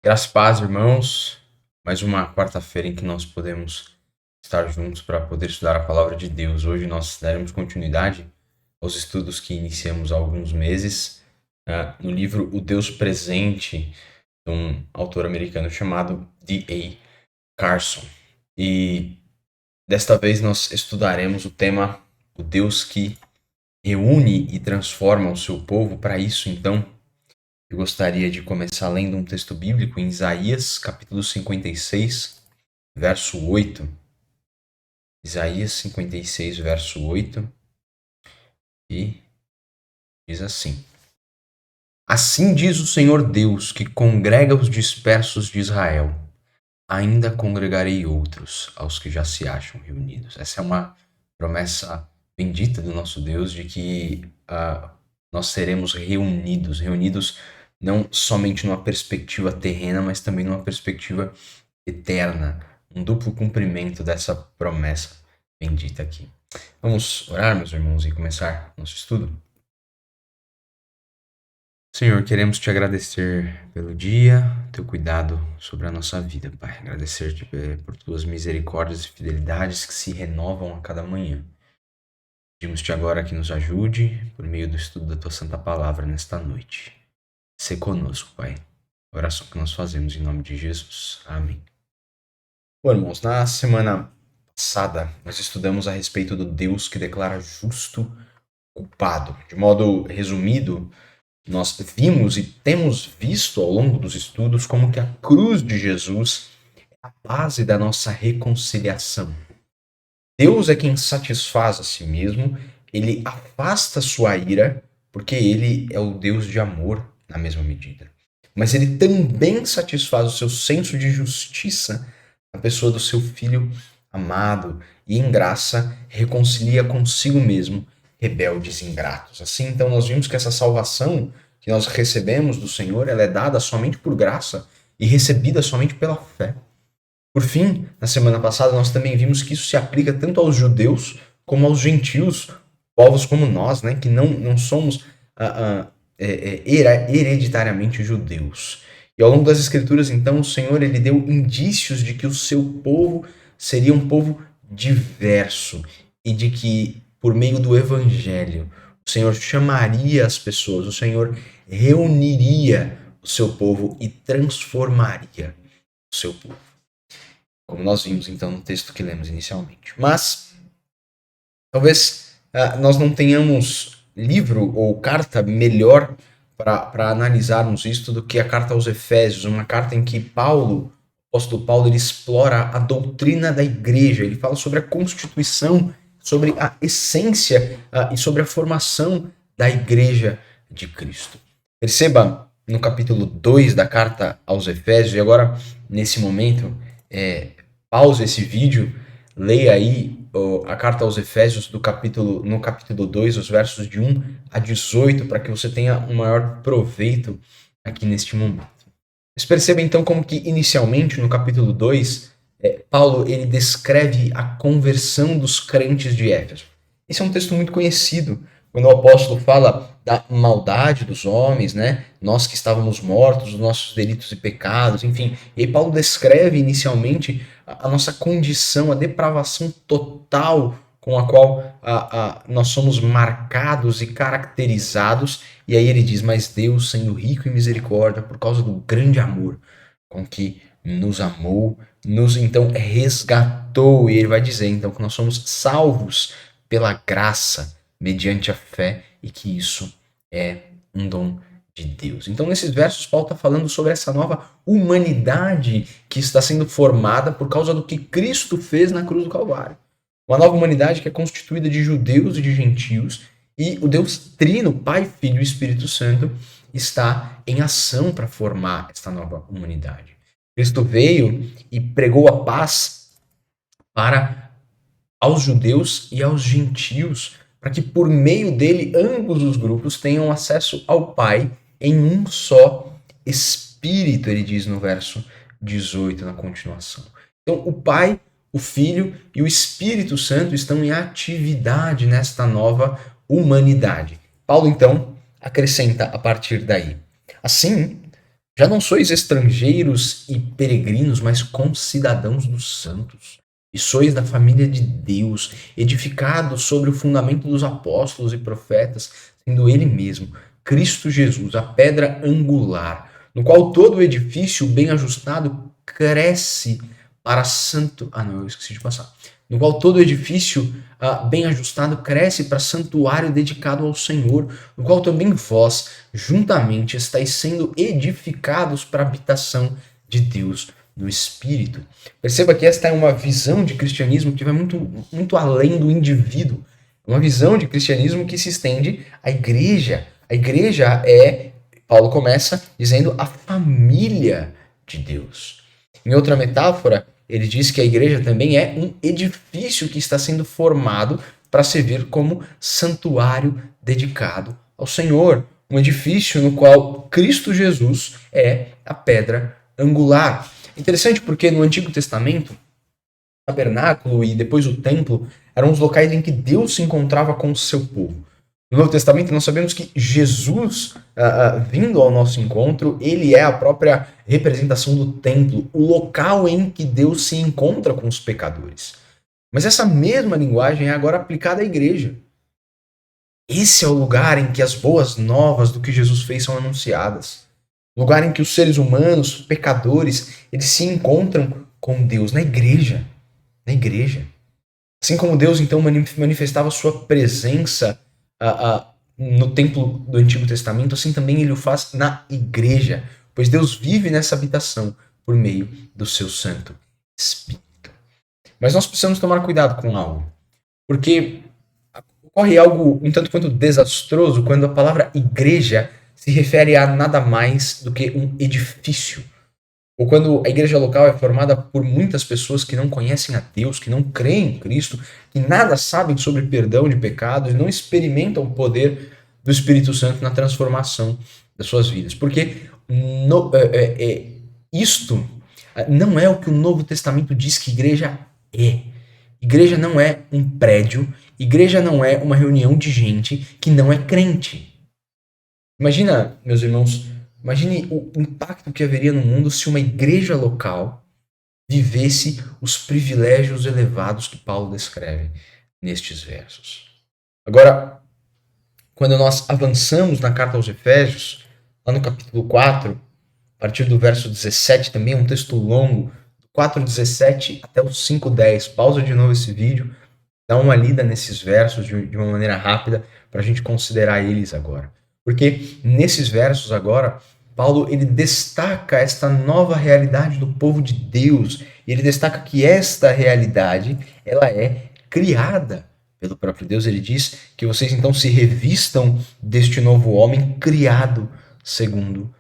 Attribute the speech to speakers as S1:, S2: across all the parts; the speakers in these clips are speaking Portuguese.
S1: Graças e paz, irmãos. Mais uma quarta-feira em que nós podemos estar juntos para poder estudar a palavra de Deus. Hoje nós daremos continuidade aos estudos que iniciamos há alguns meses no livro O Deus Presente, de um autor americano chamado D.A. Carson. E desta vez nós estudaremos o tema O Deus que reúne e transforma o seu povo. Para isso, então, eu gostaria de começar lendo um texto bíblico em Isaías, capítulo 56, verso 8. Isaías 56, verso 8, e diz assim: Assim diz o Senhor Deus, que congrega os dispersos de Israel, ainda congregarei outros, aos que já se acham reunidos. Essa é uma promessa bendita do nosso Deus, de que nós seremos reunidos não somente numa perspectiva terrena, mas também numa perspectiva eterna, um duplo cumprimento dessa promessa bendita aqui. Vamos orar, meus irmãos, e começar nosso estudo? Senhor, queremos te agradecer pelo dia, teu cuidado sobre a nossa vida, Pai. Agradecer-te por tuas misericórdias e fidelidades que se renovam a cada manhã. Pedimos-te agora que nos ajude por meio do estudo da tua santa palavra nesta noite. Sê conosco, Pai. A oração que nós fazemos em nome de Jesus. Amém. Bom, irmãos, na semana passada nós estudamos a respeito do Deus que declara justo culpado. De modo resumido, nós vimos e temos visto ao longo dos estudos como que a cruz de Jesus é a base da nossa reconciliação. Deus é quem satisfaz a si mesmo, ele afasta sua ira, porque ele é o Deus de amor na mesma medida. Mas ele também satisfaz o seu senso de justiça na pessoa do seu Filho amado e, em graça, reconcilia consigo mesmo rebeldes e ingratos. Assim, então, nós vimos que essa salvação que nós recebemos do Senhor, ela é dada somente por graça e recebida somente pela fé. Por fim, na semana passada, nós também vimos que isso se aplica tanto aos judeus como aos gentios, povos como nós, né, que não somos hereditariamente judeus. E ao longo das Escrituras, então, o Senhor ele deu indícios de que o seu povo seria um povo diverso e de que, por meio do Evangelho, o Senhor chamaria as pessoas, o Senhor reuniria o seu povo e transformaria o seu povo. Como nós vimos, então, no texto que lemos inicialmente. Mas, talvez nós não tenhamos livro ou carta melhor para analisarmos isso do que a carta aos Efésios, uma carta em que o apóstolo Paulo, ele explora a doutrina da igreja, ele fala sobre a constituição, sobre a essência e sobre a formação da igreja de Cristo. Perceba no capítulo 2 da carta aos Efésios, e agora, nesse momento, pause esse vídeo, leia aí a carta aos Efésios no capítulo 2, os versos de 1 a 18, para que você tenha um maior proveito aqui neste momento. Mas perceba então como que inicialmente no capítulo 2, Paulo ele descreve a conversão dos crentes de Éfeso. Esse é um texto muito conhecido, quando o apóstolo fala da maldade dos homens, né? Nós que estávamos mortos, os nossos delitos e pecados, enfim. E aí Paulo descreve inicialmente a nossa condição, a depravação total com a qual nós somos marcados e caracterizados. E aí ele diz, mas Deus, sendo rico em misericórdia, por causa do grande amor com que nos amou, nos então resgatou. E ele vai dizer então que nós somos salvos pela graça, mediante a fé, e que isso é um dom de Deus. Então, nesses versos, Paulo está falando sobre essa nova humanidade que está sendo formada por causa do que Cristo fez na cruz do Calvário. Uma nova humanidade que é constituída de judeus e de gentios, e o Deus Trino, Pai, Filho e Espírito Santo, está em ação para formar esta nova humanidade. Cristo veio e pregou a paz para aos judeus e aos gentios, para que por meio dele ambos os grupos tenham acesso ao Pai em um só Espírito, ele diz no verso 18, na continuação. Então, o Pai, o Filho e o Espírito Santo estão em atividade nesta nova humanidade. Paulo, então, acrescenta a partir daí. Assim, Já não sois estrangeiros e peregrinos, mas concidadãos dos santos. E sois da família de Deus, edificados sobre o fundamento dos apóstolos e profetas, sendo ele mesmo, Cristo Jesus, a pedra angular, no qual todo o edifício bem ajustado cresce para santo. Ah, não, eu esqueci de passar. No qual todo o edifício bem ajustado cresce para santuário dedicado ao Senhor, no qual também vós, juntamente, estáis sendo edificados para a habitação de Deus no Espírito. Perceba que esta é uma visão de cristianismo que vai muito além do indivíduo. Uma visão de cristianismo que se estende à igreja. A igreja é, Paulo começa dizendo, a família de Deus. Em outra metáfora, ele diz que a igreja também é um edifício que está sendo formado para servir como santuário dedicado ao Senhor. Um edifício no qual Cristo Jesus é a pedra angular. Interessante porque no Antigo Testamento, o tabernáculo e depois o templo eram os locais em que Deus se encontrava com o seu povo. No Novo Testamento, nós sabemos que Jesus, vindo ao nosso encontro, ele é a própria representação do templo, o local em que Deus se encontra com os pecadores. Mas essa mesma linguagem é agora aplicada à igreja. Esse é o lugar em que as boas novas do que Jesus fez são anunciadas. Lugar em que os seres humanos, pecadores, eles se encontram com Deus na igreja. Na igreja. Assim como Deus, então, manifestava sua presença no templo do Antigo Testamento, assim também ele o faz na igreja, pois Deus vive nessa habitação por meio do seu Santo Espírito. Mas nós precisamos tomar cuidado com algo, porque ocorre algo um tanto quanto desastroso quando a palavra igreja se refere a nada mais do que um edifício. Ou quando a igreja local é formada por muitas pessoas que não conhecem a Deus, que não creem em Cristo, que nada sabem sobre perdão de pecados e não experimentam o poder do Espírito Santo na transformação das suas vidas. Porque isto não é o que o Novo Testamento diz que igreja é. Igreja não é um prédio, igreja não é uma reunião de gente que não é crente. Imagina, meus irmãos, imagine o impacto que haveria no mundo se uma igreja local vivesse os privilégios elevados que Paulo descreve nestes versos. Agora, quando nós avançamos na carta aos Efésios, lá no capítulo 4, a partir do verso 17, também é um texto longo, do 4:17 até o 5:10. Pausa de novo esse vídeo, dá uma lida nesses versos de uma maneira rápida para a gente considerar eles agora. Porque nesses versos agora, Paulo ele destaca esta nova realidade do povo de Deus. E ele destaca que esta realidade ela é criada pelo próprio Deus. Ele diz que vocês então se revistam deste novo homem criado segundo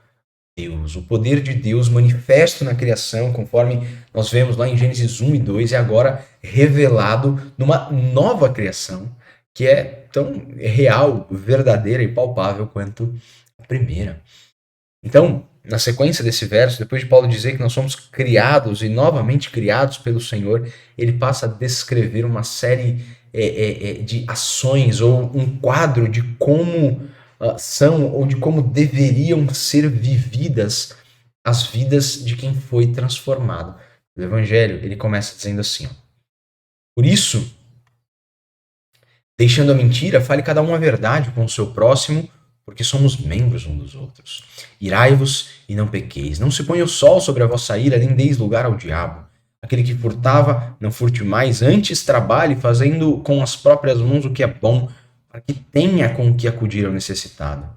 S1: Deus. O poder de Deus manifesto na criação, conforme nós vemos lá em Gênesis 1 e 2, é agora revelado numa nova criação que é tão real, verdadeira e palpável quanto a primeira. Então, na sequência desse verso, depois de Paulo dizer que nós somos criados e novamente criados pelo Senhor, ele passa a descrever uma série de ações ou um quadro de como são ou de como deveriam ser vividas as vidas de quem foi transformado. O Evangelho, ele começa dizendo assim, ó, por isso, deixando a mentira, fale cada um a verdade com o seu próximo, porque somos membros um dos outros. Irai-vos e não pequeis. Não se ponha o sol sobre a vossa ira, nem deis lugar ao diabo. Aquele que furtava, não furte mais, antes trabalhe, fazendo com as próprias mãos o que é bom, para que tenha com o que acudir ao necessitado.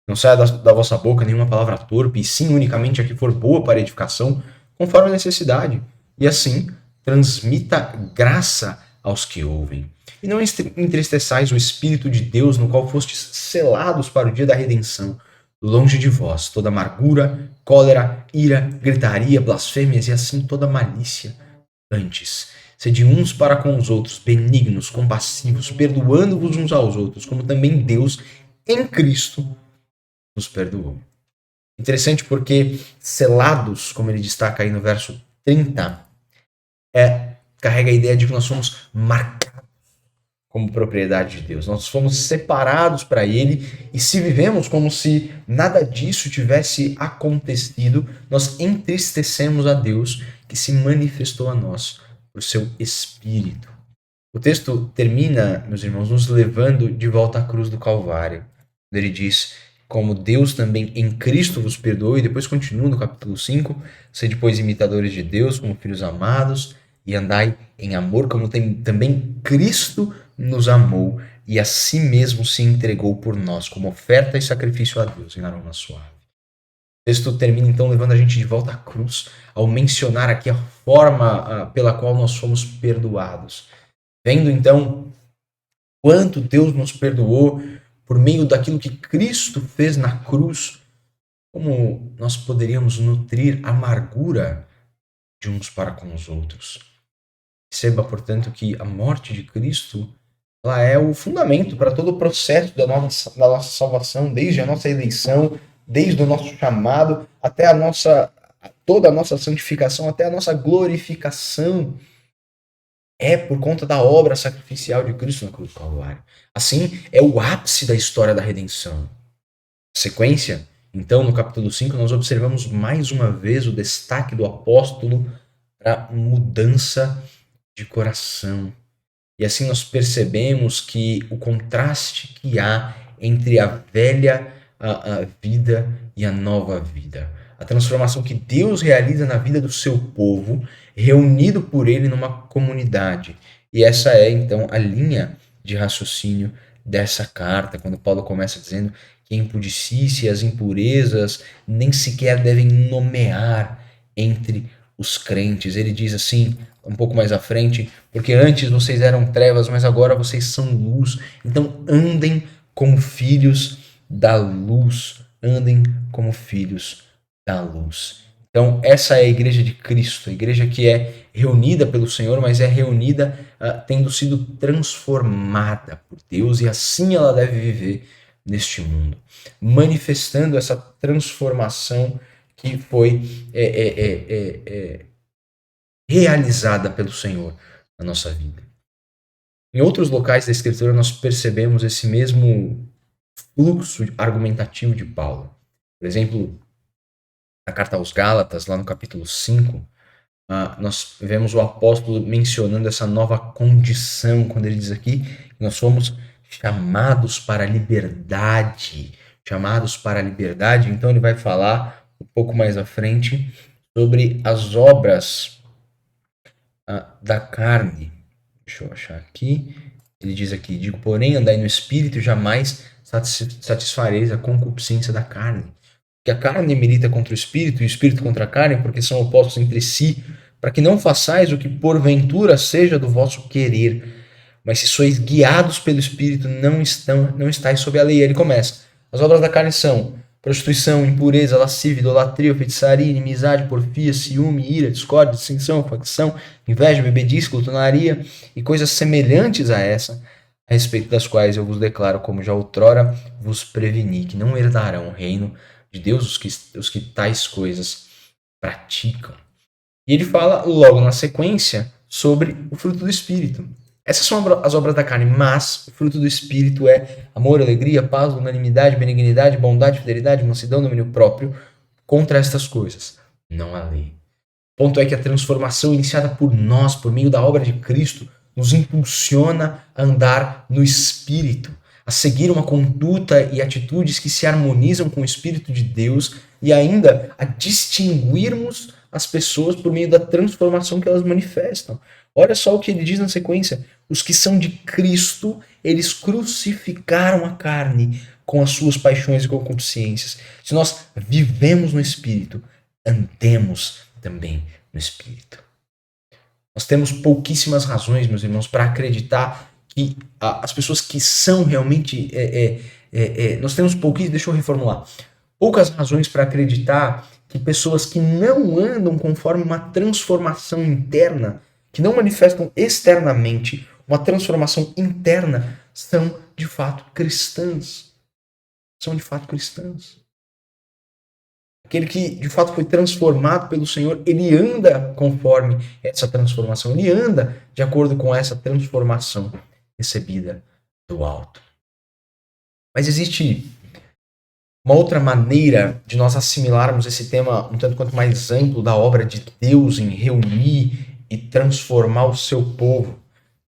S1: Não saia da vossa boca nenhuma palavra torpe, e sim unicamente a que for boa para edificação, conforme a necessidade. E assim, transmita graça aos que ouvem. E não entristeçais o Espírito de Deus, no qual fostes selados para o dia da redenção. Longe de vós toda amargura, cólera, ira, gritaria, blasfêmias e assim toda malícia. Antes, sede uns para com os outros, benignos, compassivos, perdoando-vos uns aos outros, como também Deus, em Cristo, nos perdoou. Interessante porque selados, como ele destaca aí no verso 30, carrega a ideia de que nós somos marcados como propriedade de Deus. Nós fomos separados para Ele, e se vivemos como se nada disso tivesse acontecido, nós entristecemos a Deus que se manifestou a nós por seu Espírito. O texto termina, meus irmãos, nos levando de volta à cruz do Calvário. Ele diz: como Deus também em Cristo vos perdoou, e depois continua no capítulo 5, sede, pois, imitadores de Deus, como filhos amados, e andai em amor, como também Cristo nos amou, e a si mesmo se entregou por nós, como oferta e sacrifício a Deus, em aroma suave. O texto termina, então, levando a gente de volta à cruz, ao mencionar aqui a forma pela qual nós fomos perdoados. Vendo, então, quanto Deus nos perdoou por meio daquilo que Cristo fez na cruz, como nós poderíamos nutrir amargura de uns para com os outros. Perceba, portanto, que a morte de Cristo, ela é o fundamento para todo o processo da nossa salvação, desde a nossa eleição, desde o nosso chamado, até toda a nossa santificação, até a nossa glorificação. É por conta da obra sacrificial de Cristo na cruz do Calvário. Assim, é o ápice da história da redenção. Sequência, então, no capítulo 5, nós observamos mais uma vez o destaque do apóstolo para mudança de coração. E assim nós percebemos que o contraste que há entre a velha a vida e a nova vida. A transformação que Deus realiza na vida do seu povo, reunido por ele numa comunidade. E essa é, então, a linha de raciocínio dessa carta, quando Paulo começa dizendo que a impudicícia e as impurezas nem sequer devem nomear entre os crentes. Ele diz assim, um pouco mais à frente: porque antes vocês eram trevas, mas agora vocês são luz. Então andem como filhos da luz. Andem como filhos da luz. Então essa é a igreja de Cristo, a igreja que é reunida pelo Senhor, mas é reunida tendo sido transformada por Deus, e assim ela deve viver neste mundo, manifestando essa transformação que foi realizada pelo Senhor na nossa vida. Em outros locais da Escritura nós percebemos esse mesmo fluxo argumentativo de Paulo. Por exemplo, na carta aos Gálatas, lá no capítulo 5, nós vemos o apóstolo mencionando essa nova condição, quando ele diz aqui que nós fomos chamados para a liberdade. Chamados para a liberdade. Então ele vai falar um pouco mais à frente sobre as obras da carne. Deixa eu achar aqui. Ele diz aqui: digo, porém, andai no espírito, jamais satisfareis a concupiscência da carne. Porque a carne milita contra o espírito e o espírito contra a carne, porque são opostos entre si, para que não façais o que porventura seja do vosso querer. Mas se sois guiados pelo espírito, não estáis sob a lei. Ele começa: as obras da carne são prostituição, impureza, lascívia, idolatria, feitiçaria, inimizade, porfia, ciúme, ira, discórdia, dissensão, facção, inveja, bebedice, glutonaria e coisas semelhantes a essa, a respeito das quais eu vos declaro, como já outrora vos preveni, que não herdarão o reino de Deus os que tais coisas praticam. E ele fala logo na sequência sobre o fruto do Espírito. Essas são as obras da carne, mas o fruto do Espírito é amor, alegria, paz, longanimidade, benignidade, bondade, fidelidade, mansidão, domínio próprio. Contra estas coisas não há lei. O ponto é que a transformação iniciada por nós, por meio da obra de Cristo, nos impulsiona a andar no Espírito, a seguir uma conduta e atitudes que se harmonizam com o Espírito de Deus, e ainda a distinguirmos as pessoas por meio da transformação que elas manifestam. Olha só o que ele diz na sequência: os que são de Cristo, eles crucificaram a carne com as suas paixões e concupiscências. Se nós vivemos no Espírito, andemos também no Espírito. Nós temos pouquíssimas razões, meus irmãos, para acreditar que as pessoas que são realmente... nós temos pouquíssimas... Deixa eu reformular. Poucas razões para acreditar que pessoas que não andam conforme uma transformação interna, que não manifestam externamente uma transformação interna, são de fato cristãs. São de fato cristãs. Aquele que de fato foi transformado pelo Senhor, ele anda conforme essa transformação, ele anda de acordo com essa transformação recebida do alto. Mas existe uma outra maneira de nós assimilarmos esse tema um tanto quanto mais amplo da obra de Deus em reunir e transformar o seu povo,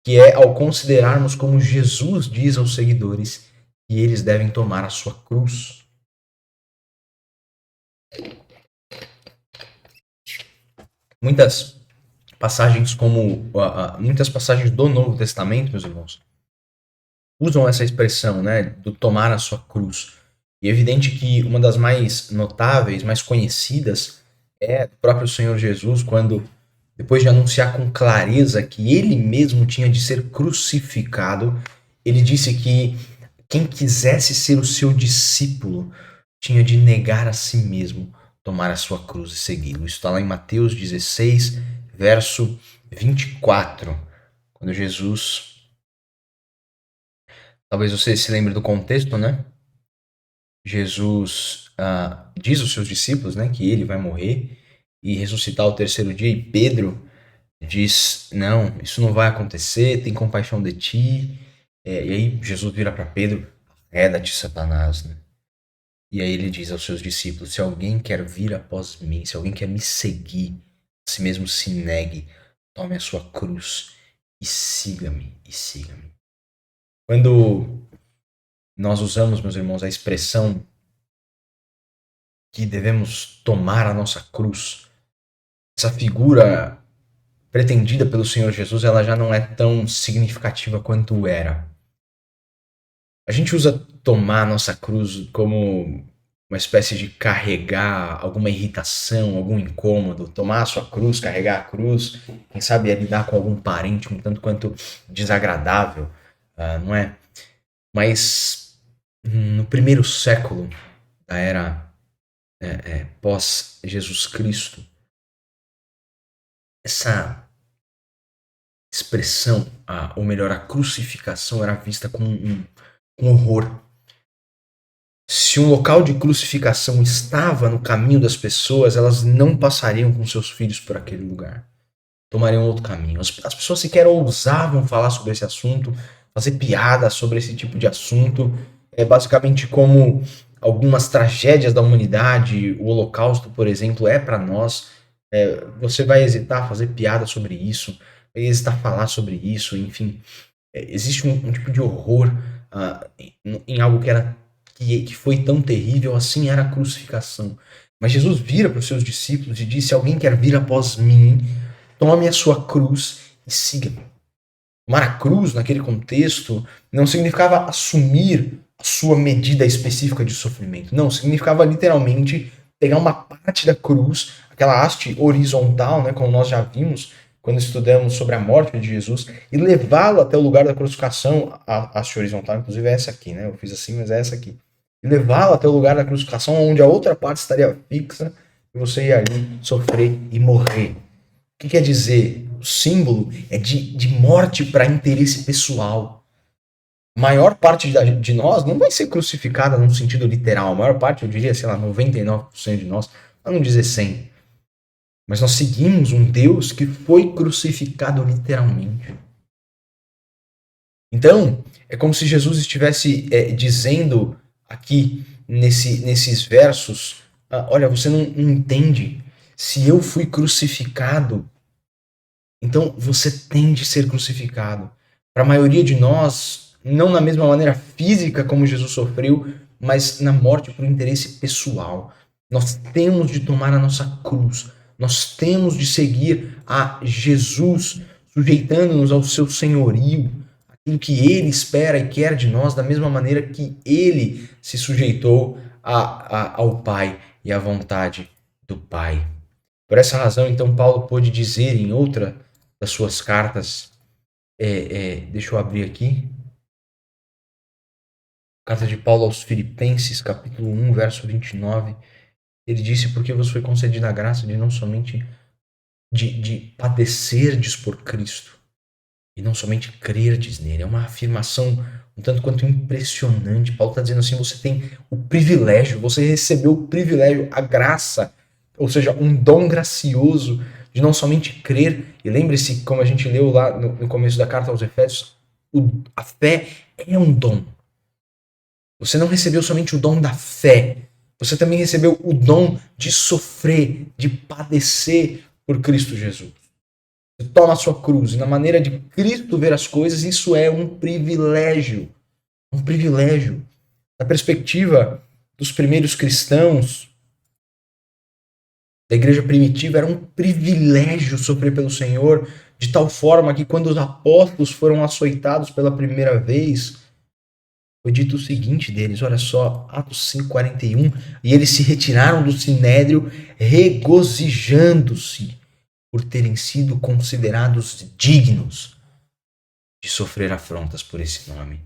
S1: que é ao considerarmos como Jesus diz aos seguidores que eles devem tomar a sua cruz. Muitas passagens muitas passagens do Novo Testamento, meus irmãos, usam essa expressão, né, do tomar a sua cruz. E é evidente que uma das mais notáveis, mais conhecidas, é o próprio Senhor Jesus, quando, depois de anunciar com clareza que ele mesmo tinha de ser crucificado, ele disse que quem quisesse ser o seu discípulo tinha de negar a si mesmo, tomar a sua cruz e segui-lo. Isso está lá em Mateus 16, verso 24, quando Jesus... Talvez você se lembre do contexto, né? Jesus diz aos seus discípulos, né, que ele vai morrer e ressuscitar ao terceiro dia, e Pedro diz, não, isso não vai acontecer, tem compaixão de ti. E aí Jesus vira para Pedro, arreda-te, Satanás, né? E aí ele diz aos seus discípulos, se alguém quer vir após mim, se alguém quer me seguir, a si mesmo se negue, tome a sua cruz e siga-me, e siga-me. Quando nós usamos, meus irmãos, a expressão que devemos tomar a nossa cruz, essa figura pretendida pelo Senhor Jesus, ela já não é tão significativa quanto era. A gente usa tomar a nossa cruz como uma espécie de carregar alguma irritação, algum incômodo, tomar a sua cruz, carregar a cruz, quem sabe é lidar com algum parente um tanto quanto desagradável, não é? Mas no primeiro século da era pós Jesus Cristo, essa expressão, ou melhor, a crucificação era vista com um horror. Se um local de crucificação estava no caminho das pessoas, elas não passariam com seus filhos por aquele lugar. Tomariam outro caminho. As pessoas sequer ousavam falar sobre esse assunto, fazer piada sobre esse tipo de assunto. É basicamente como algumas tragédias da humanidade, o Holocausto, por exemplo, é para nós. Você vai hesitar a fazer piada sobre isso, vai hesitar a falar sobre isso, enfim. Existe um tipo de horror em algo que foi tão terrível, assim era a crucificação. Mas Jesus vira para os seus discípulos e disse, se alguém quer vir após mim, tome a sua cruz e siga-me. Tomar a cruz, naquele contexto, não significava assumir a sua medida específica de sofrimento. Não, significava literalmente pegar uma parte da cruz, aquela haste horizontal, né, como nós já vimos quando estudamos sobre a morte de Jesus, e levá-lo até o lugar da crucificação. A haste horizontal, inclusive, é essa aqui, né? Eu fiz assim, mas é essa aqui. E levá-lo até o lugar da crucificação, onde a outra parte estaria fixa, e você ia ali sofrer e morrer. O que quer dizer? O símbolo é de morte para interesse pessoal. A maior parte de nós não vai ser crucificada num sentido literal. A maior parte, eu diria, sei lá, 99% de nós, para não dizer 100%. Mas nós seguimos um Deus que foi crucificado literalmente. Então, é como se Jesus estivesse dizendo aqui, nesses versos, olha, você não entende. Se eu fui crucificado, então você tem de ser crucificado. Para a maioria de nós, não na mesma maneira física como Jesus sofreu, mas na morte por interesse pessoal. Nós temos de tomar a nossa cruz. Nós temos de seguir a Jesus, sujeitando-nos ao seu senhorio, aquilo que ele espera e quer de nós, da mesma maneira que ele se sujeitou ao Pai e à vontade do Pai. Por essa razão, então, Paulo pôde dizer em outra das suas cartas, deixa eu abrir aqui, carta de Paulo aos Filipenses, capítulo 1, verso 29, ele disse, porque vos foi concedida a graça de não somente de padecerdes por Cristo, e não somente crerdes nele. É uma afirmação um tanto quanto impressionante. Paulo está dizendo assim, você tem o privilégio, você recebeu o privilégio, a graça, ou seja, um dom gracioso de não somente crer, e lembre-se, como a gente leu lá no começo da carta aos Efésios, a fé é um dom. Você não recebeu somente o dom da fé, você também recebeu o dom de sofrer, de padecer por Cristo Jesus. Você toma a sua cruz, e na maneira de Cristo ver as coisas, isso é um privilégio. Um privilégio. Na perspectiva dos primeiros cristãos, da igreja primitiva, era um privilégio sofrer pelo Senhor, de tal forma que quando os apóstolos foram açoitados pela primeira vez, foi dito o seguinte deles, olha só, Atos 5:41, e eles se retiraram do sinédrio regozijando-se por terem sido considerados dignos de sofrer afrontas por esse nome.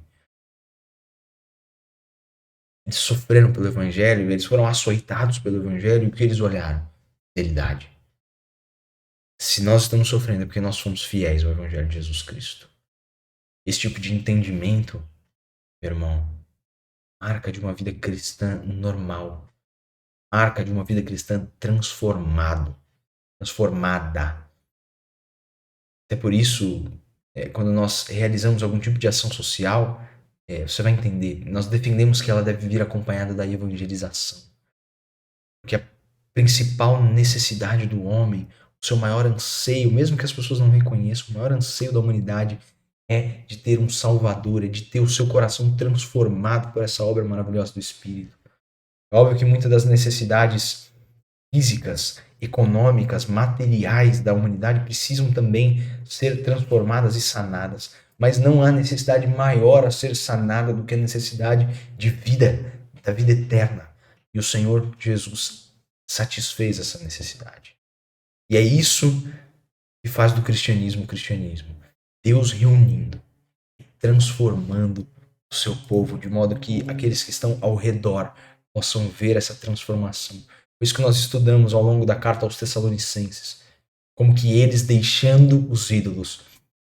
S1: Eles sofreram pelo evangelho, eles foram açoitados pelo evangelho, e o que eles olharam? Fidelidade. Se nós estamos sofrendo é porque nós somos fiéis ao evangelho de Jesus Cristo. Esse tipo de entendimento, meu irmão, marca de uma vida cristã normal, marca de uma vida cristã transformada. Até por isso, quando nós realizamos algum tipo de ação social, você vai entender, nós defendemos que ela deve vir acompanhada da evangelização. Porque a principal necessidade do homem, o seu maior anseio, mesmo que as pessoas não reconheçam, o maior anseio da humanidade é de ter um Salvador, é de ter o seu coração transformado por essa obra maravilhosa do Espírito. É óbvio que muitas das necessidades físicas, econômicas, materiais da humanidade precisam também ser transformadas e sanadas, mas não há necessidade maior a ser sanada do que a necessidade de vida, da vida eterna. E o Senhor Jesus satisfez essa necessidade. E é isso que faz do cristianismo o cristianismo. Deus reunindo, transformando o seu povo, de modo que aqueles que estão ao redor possam ver essa transformação. Por isso que nós estudamos ao longo da carta aos Tessalonicenses, como que eles, deixando os ídolos,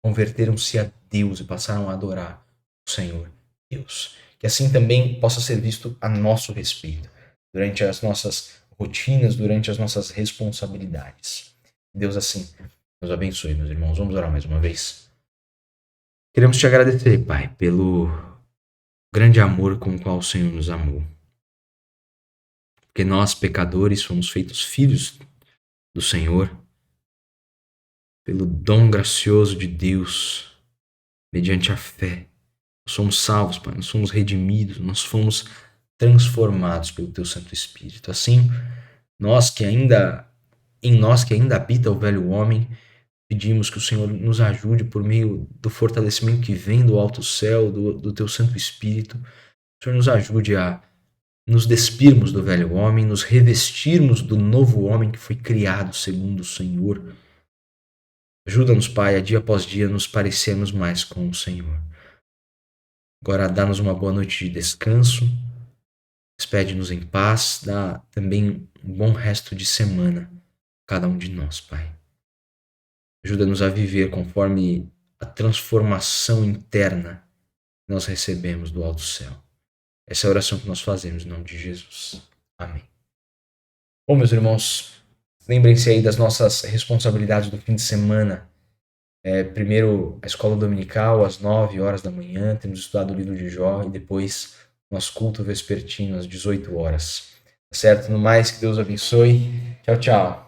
S1: converteram-se a Deus e passaram a adorar o Senhor Deus. Que assim também possa ser visto a nosso respeito, durante as nossas rotinas, durante as nossas responsabilidades. Deus assim nos abençoe, meus irmãos. Vamos orar mais uma vez. Queremos te agradecer, Pai, pelo grande amor com o qual o Senhor nos amou. Porque nós, pecadores, fomos feitos filhos do Senhor, pelo dom gracioso de Deus, mediante a fé. Nós somos salvos, Pai, nós somos redimidos, nós fomos transformados pelo Teu Santo Espírito. Assim, em nós que ainda habita o velho homem, pedimos que o Senhor nos ajude por meio do fortalecimento que vem do alto céu, do Teu Santo Espírito. O Senhor nos ajude a nos despirmos do velho homem, nos revestirmos do novo homem que foi criado segundo o Senhor. Ajuda-nos, Pai, a dia após dia nos parecermos mais com o Senhor. Agora dá-nos uma boa noite de descanso, despede-nos em paz, dá também um bom resto de semana a cada um de nós, Pai. Ajuda-nos a viver conforme a transformação interna que nós recebemos do alto céu. Essa é a oração que nós fazemos em nome de Jesus. Amém. Bom, meus irmãos, lembrem-se aí das nossas responsabilidades do fim de semana. Primeiro, a escola dominical, às 9 horas da manhã, temos estudado o livro de Jó, e depois nosso culto vespertino, às 18 horas. Tá certo? No mais, que Deus abençoe. Tchau, tchau.